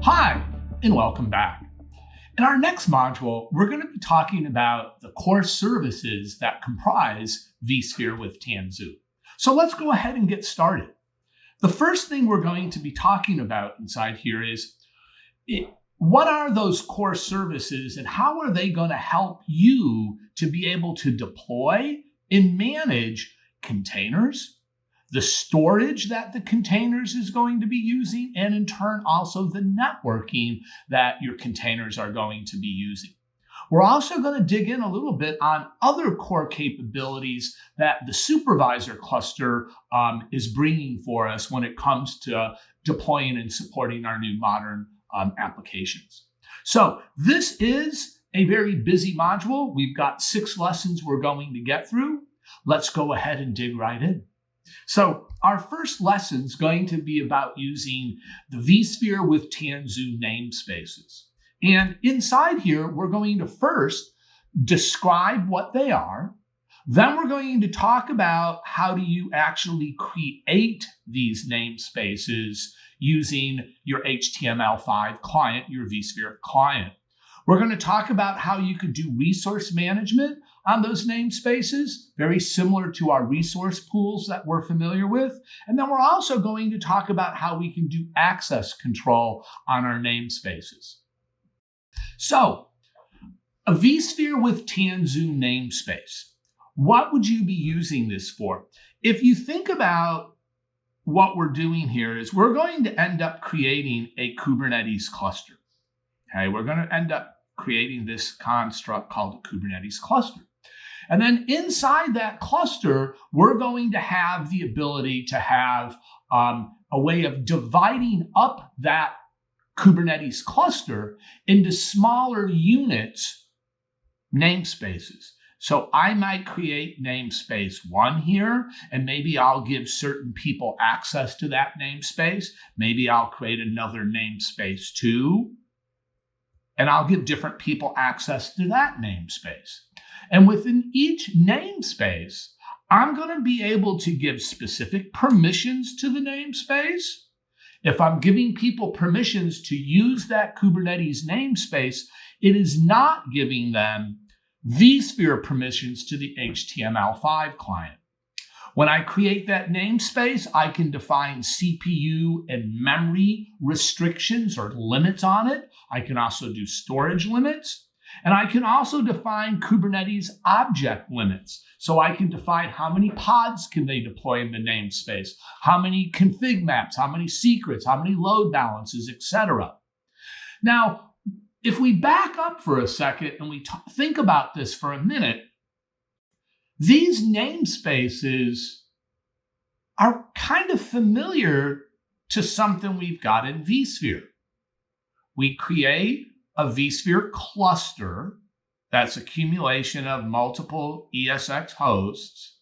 Hi, and welcome back. In our next module, we're going to be talking about the core services that comprise vSphere with Tanzu. So let's go ahead and get started. The first thing we're going to be talking about inside here is what are those core services and how are they going to help you to be able to deploy and manage containers, the storage that the containers is going to be using, and in turn also the networking that your containers are going to be using. We're also going to dig in a little bit on other core capabilities that the supervisor cluster is bringing for us when it comes to deploying and supporting our new modern applications. So this is a very busy module. We've got 6 lessons we're going to get through. Let's go ahead and dig right in. So our first lesson is going to be about using the vSphere with Tanzu namespaces. And inside here, we're going to first describe what they are. Then we're going to talk about how do you actually create these namespaces using your HTML5 client, your vSphere client. We're going to talk about how you could do resource management on those namespaces, very similar to our resource pools that we're familiar with. And then we're also going to talk about how we can do access control on our namespaces. So, a vSphere with Tanzu namespace. What would you be using this for? If you think about what we're doing here is we're going to end up creating a Kubernetes cluster. Okay, we're going to end up creating this construct called a Kubernetes cluster. And then inside that cluster, we're going to have the ability to have a way of dividing up that Kubernetes cluster into smaller units, namespaces. So I might create namespace 1 here, and maybe I'll give certain people access to that namespace. Maybe I'll create another namespace 2, and I'll give different people access to that namespace. And within each namespace, I'm going to be able to give specific permissions to the namespace. If I'm giving people permissions to use that Kubernetes namespace, it is not giving them vSphere permissions to the HTML5 client. When I create that namespace, I can define CPU and memory restrictions or limits on it. I can also do storage limits. And I can also define Kubernetes object limits. So I can define how many pods can they deploy in the namespace, how many config maps, how many secrets, how many load balances, etc. Now, if we back up for a second and we think about this for a minute, these namespaces are kind of familiar to something we've got in vSphere. We create a vSphere cluster, that's accumulation of multiple ESX hosts.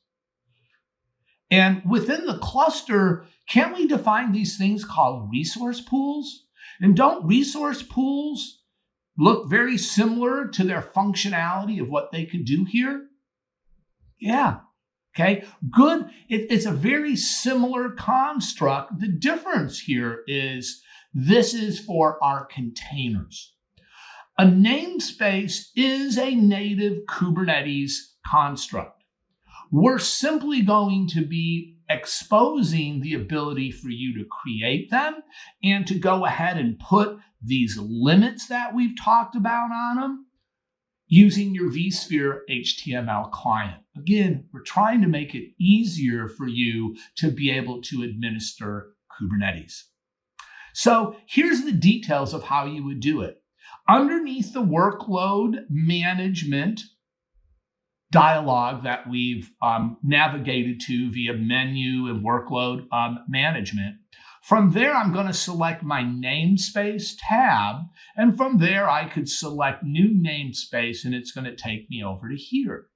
And within the cluster, can't we define these things called resource pools? And don't resource pools look very similar to their functionality of what they could do here? Yeah. Okay, good. It's a very similar construct. The difference here is this is for our containers. A namespace is a native Kubernetes construct. We're simply going to be exposing the ability for you to create them and to go ahead and put these limits that we've talked about on them using your vSphere HTML client. Again, we're trying to make it easier for you to be able to administer Kubernetes. So here's the details of how you would do it. Underneath the workload management dialog that we've navigated to via menu and workload management, from there I'm going to select my namespace tab, and from there I could select new namespace and it's going to take me over to here.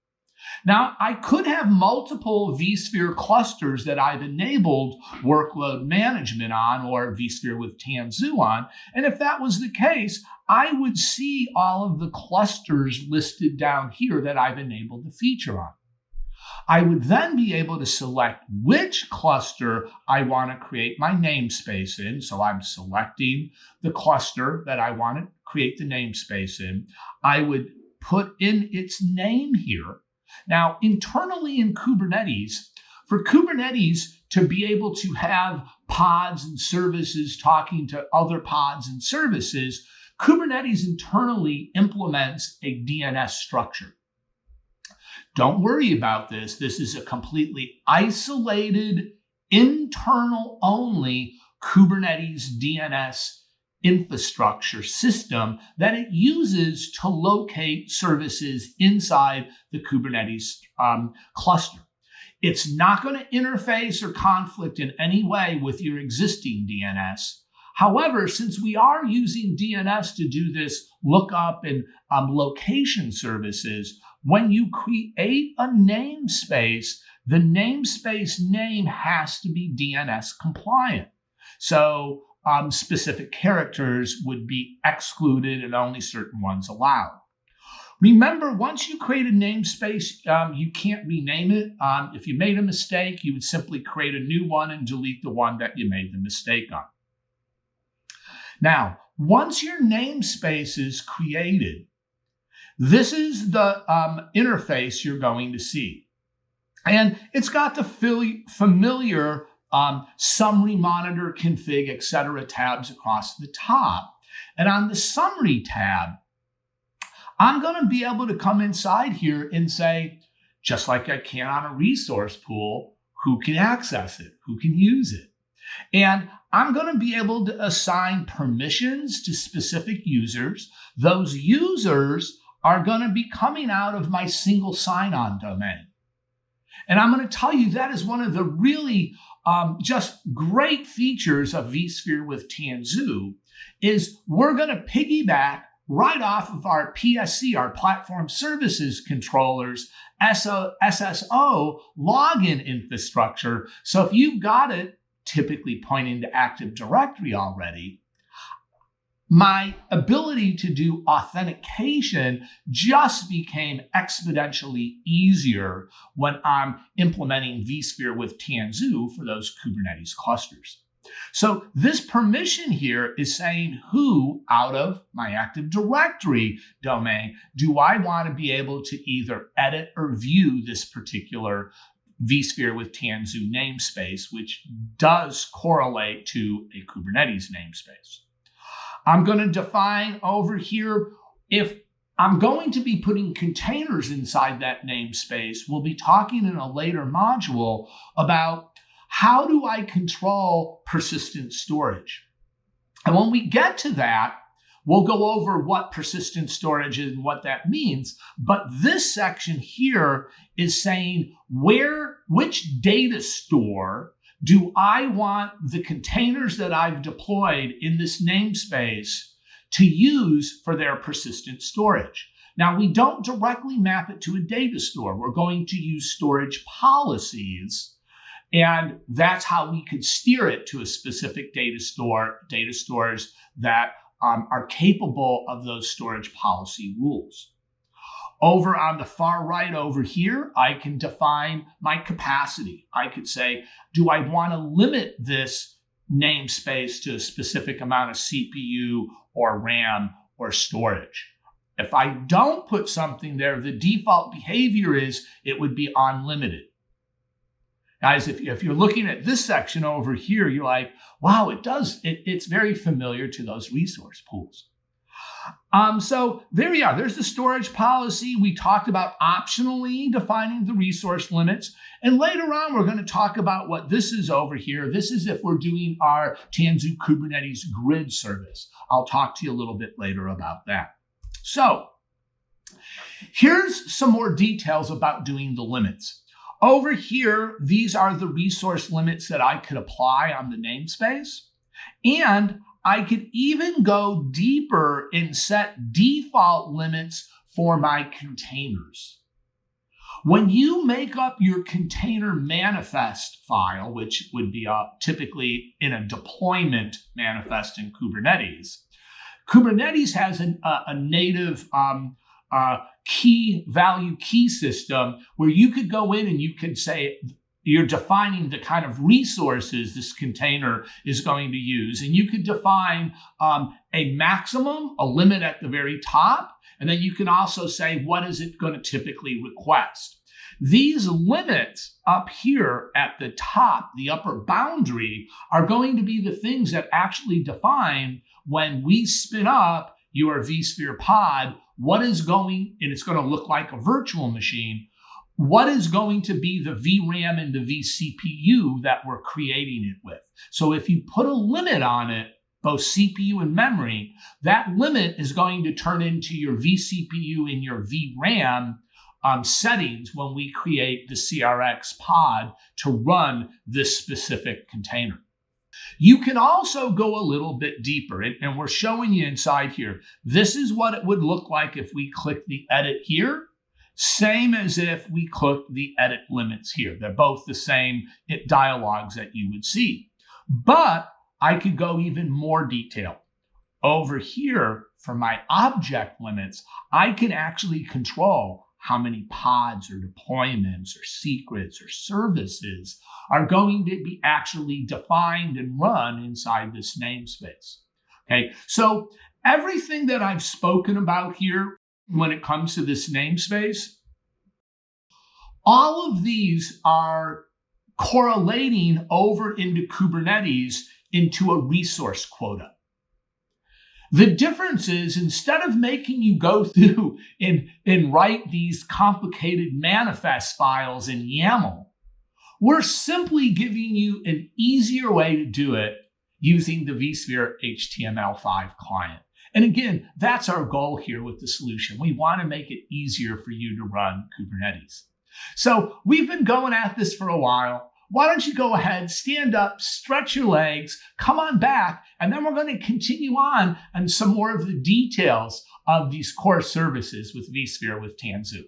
Now, I could have multiple vSphere clusters that I've enabled workload management on, or vSphere with Tanzu on. And if that was the case, I would see all of the clusters listed down here that I've enabled the feature on. I would then be able to select which cluster I want to create my namespace in. So I'm selecting the cluster that I want to create the namespace in. I would put in its name here. Now, internally in Kubernetes, for Kubernetes to be able to have pods and services talking to other pods and services, Kubernetes internally implements a DNS structure. Don't worry about this. This is a completely isolated, internal only Kubernetes DNS infrastructure system that it uses to locate services inside the Kubernetes cluster. It's not going to interface or conflict in any way with your existing DNS. However, since we are using DNS to do this lookup and location services, when you create a namespace, the namespace name has to be DNS compliant. So specific characters would be excluded and only certain ones allowed. Remember, once you create a namespace, you can't rename it. If you made a mistake, you would simply create a new one and delete the one that you made the mistake on. Now, once your namespace is created, this is the interface you're going to see. And it's got the familiar summary, monitor, config, etc. tabs across the top. And on the summary tab, I'm going to be able to come inside here and say, just like I can on a resource pool, who can access it, who can use it. And I'm going to be able to assign permissions to specific users. Those users are going to be coming out of my single sign-on domain. And I'm going to tell you that is one of the really just great features of vSphere with Tanzu is we're going to piggyback right off of our PSC, our Platform Services Controllers, SSO login infrastructure. So if you've got it typically pointing to Active Directory already, my ability to do authentication just became exponentially easier when I'm implementing vSphere with Tanzu for those Kubernetes clusters. So this permission here is saying who out of my Active Directory domain do I want to be able to either edit or view this particular vSphere with Tanzu namespace, which does correlate to a Kubernetes namespace. I'm going to define over here, if I'm going to be putting containers inside that namespace, we'll be talking in a later module about how do I control persistent storage. And when we get to that, we'll go over what persistent storage is and what that means. But this section here is saying which data store do I want the containers that I've deployed in this namespace to use for their persistent storage. Now, we don't directly map it to a data store. We're going to use storage policies, and that's how we could steer it to a specific data stores that are capable of those storage policy rules. Over on the far right over here, I can define my capacity. I could say, do I want to limit this namespace to a specific amount of CPU or RAM or storage? If I don't put something there, the default behavior is it would be unlimited. Guys, if you're looking at this section over here, you're like, wow, it's very familiar to those resource pools. So there we are. There's the storage policy. We talked about optionally defining the resource limits. And later on, we're going to talk about what this is over here. This is if we're doing our Tanzu Kubernetes grid service. I'll talk to you a little bit later about that. So here's some more details about doing the limits. Over here, these are the resource limits that I could apply on the namespace. And I could even go deeper and set default limits for my containers. When you make up your container manifest file, which would be typically in a deployment manifest in Kubernetes, Kubernetes has a native key value key system where you could go in and you could say, you're defining the kind of resources this container is going to use. And you could define a maximum, a limit at the very top. And then you can also say, what is it going to typically request? These limits up here at the top, the upper boundary, are going to be the things that actually define when we spin up your vSphere pod, what is going, and it's going to look like a virtual machine, what is going to be the VRAM and the vCPU that we're creating it with. So if you put a limit on it, both CPU and memory, that limit is going to turn into your vCPU and your VRAM settings when we create the CRX pod to run this specific container. You can also go a little bit deeper, and we're showing you inside here. This is what it would look like if we click the edit here. Same as if we click the edit limits here. They're both the same dialogues that you would see. But I could go even more detailed. Over here, for my object limits, I can actually control how many pods or deployments or secrets or services are going to be actually defined and run inside this namespace. Okay, so everything that I've spoken about here when it comes to this namespace, all of these are correlating over into Kubernetes into a resource quota. The difference is, instead of making you go through and write these complicated manifest files in YAML, we're simply giving you an easier way to do it using the vSphere HTML5 client. And again, that's our goal here with the solution. We want to make it easier for you to run Kubernetes. So we've been going at this for a while. Why don't you go ahead, stand up, stretch your legs, come on back, and then we're going to continue on some more of the details of these core services with vSphere with Tanzu.